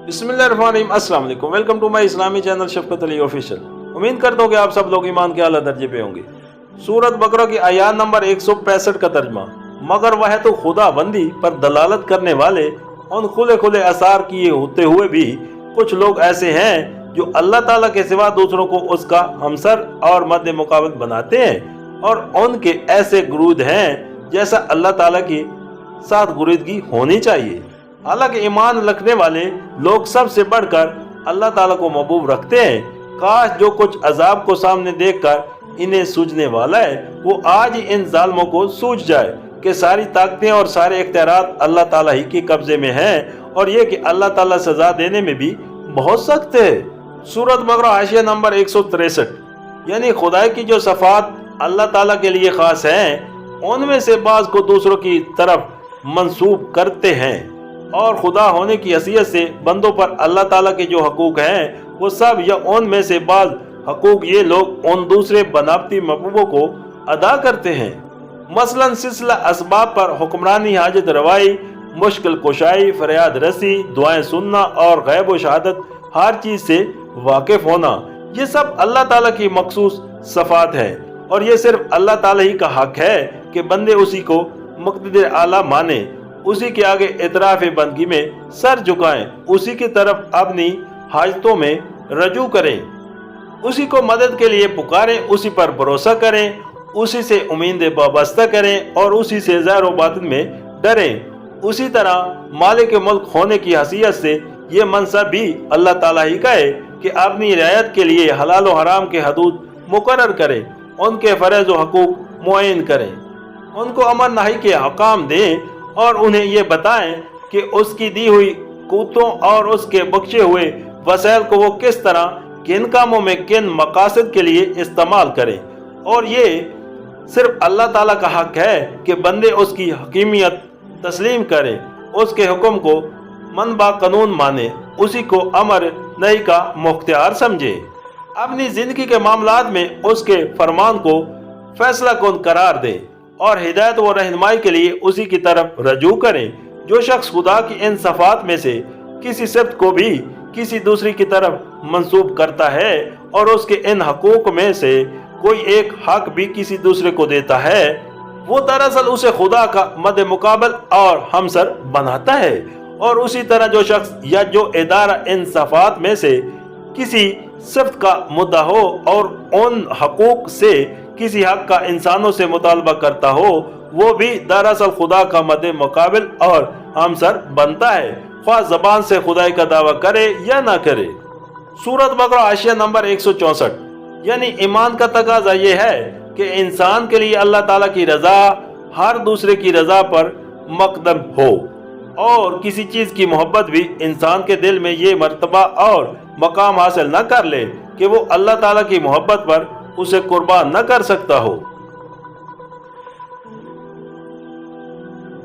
बिस्मिल्लाहिर्रहमानिर्रहीम, अस्सलाम वालेकुम। वेलकम टू माय इस्लामी चैनल शफकत अली ऑफिशियल। उम्मीद करता हूँ कि आप सब लोग ईमान के आला दर्जे पे होंगे। सूरत बकरा की आयत नंबर 165 का तर्जमा, मगर वह तो खुदा बंदी पर दलालत करने वाले उन खुले खुले असार किए होते हुए भी कुछ लोग ऐसे हैं जो अल्लाह ताला के सिवा दूसरों को उसका हमसर और मद्दे मुकाबल बनाते हैं, और उनके ऐसे गुरूद हैं जैसा अल्लाह ताला की साथ गुरीदगी होनी चाहिए। हालांकि ईमान रखने वाले लोग सबसे बढ़कर अल्लाह ताला को महबूब रखते हैं। काश जो कुछ अजाब को सामने देखकर इन्हें सूझने वाला है वो आज ही इन जालिमों को सूझ जाए कि सारी ताकतें और सारे इख्तियारात अल्लाह ताला ही के कब्जे में हैं, और ये कि अल्लाह ताला सजा देने में भी बहुत सख्त है। सूरत बकरा हाशिया नंबर 163, यानी खुदाई की जो सफ़ात अल्लाह ताला के लिए खास हैं उनमें से बाज को दूसरों की तरफ मंसूब करते हैं, और खुदा होने की हैसियत से बंदों पर अल्लाह ताला के जो हकूक हैं वो सब या उनमें से बाज हकूक ये लोग उन दूसरे बनावटी महबूबों को अदा करते हैं। मसलन सिलसिला असबाब पर हुक्मरानी, हाजत रवाई, मुश्किल कुशाई, फरियाद रसी, दुआएं सुनना और गैब व शहादत हर चीज़ से वाकिफ होना, ये सब अल्लाह ताला की मखसूस सफ़ात है, और ये सिर्फ अल्लाह ताला ही का हक है कि बंदे उसी को मुक़्तदिर आला माने, उसी के आगे इतराफ़ बंदगी में सर झुकाएं, उसी की तरफ अपनी हाजतों में रजू करें, उसी को मदद के लिए पुकारें, उसी पर भरोसा करें, उसी से उम्मीदें वाबस्ता करें और उसी से ज़ाहिर व बातिन में डरें। उसी तरह मालिक मुल्क होने की हैसियत से ये मनसब भी अल्लाह ताला ही का है कि अपनी रियायत के लिए हलाल व हराम के हदूद मुकर्रर करें, उनके फ़रज़ व हकूक़ मुअय्यन करें, उनको अमर नही के हकाम दें, और उन्हें ये बताएं कि उसकी दी हुई कुव्वतों और उसके बख्शे हुए वसाइल को वो किस तरह किन कामों में किन मकासद के लिए इस्तेमाल करें। और ये सिर्फ अल्लाह ताला का हक है कि बंदे उसकी हकीमियत तस्लीम करें, उसके हुक्म को मन बा कानून माने, उसी को अमर नही का मुख्तियार समझे, अपनी ज़िंदगी के मामलात में उसके फरमान को फैसला कुन करार दें और हिदायत व रहनुमाई के लिए उसी की तरफ रजू करें। जो शख्स खुदा की इन सफ़ात में से किसी सिफ्त को भी किसी दूसरी की तरफ मंसूब करता है और उसके इन हकूक़ में से कोई एक हक भी किसी दूसरे को देता है, वो दरअसल उसे खुदा का मद मुकाबल और हमसर बनाता है। और उसी तरह जो शख्स या जो इदारा इन सफ़ात में से किसी सिफ्त का मुद्दा हो और उन हकूक़ से किसी हक का इंसानों से मुतालबा करता हो, वो भी दरअसल खुदा का मद मुकाबिल और हमसर बनता है, ख्वाह ज़बान से खुदाई का दावा करे या ना करे। सूरत बकरा हाशिया नंबर 164, यानी ईमान का तकाजा ये है कि इंसान के लिए अल्लाह ताला की रज़ा हर दूसरे की रज़ा पर मकदम हो, और किसी चीज़ की मोहब्बत भी इंसान के दिल में ये मर्तबा और मकाम हासिल न कर ले कि वो अल्लाह ताला की मोहब्बत पर उसे कुर्बान न कर सकता हो।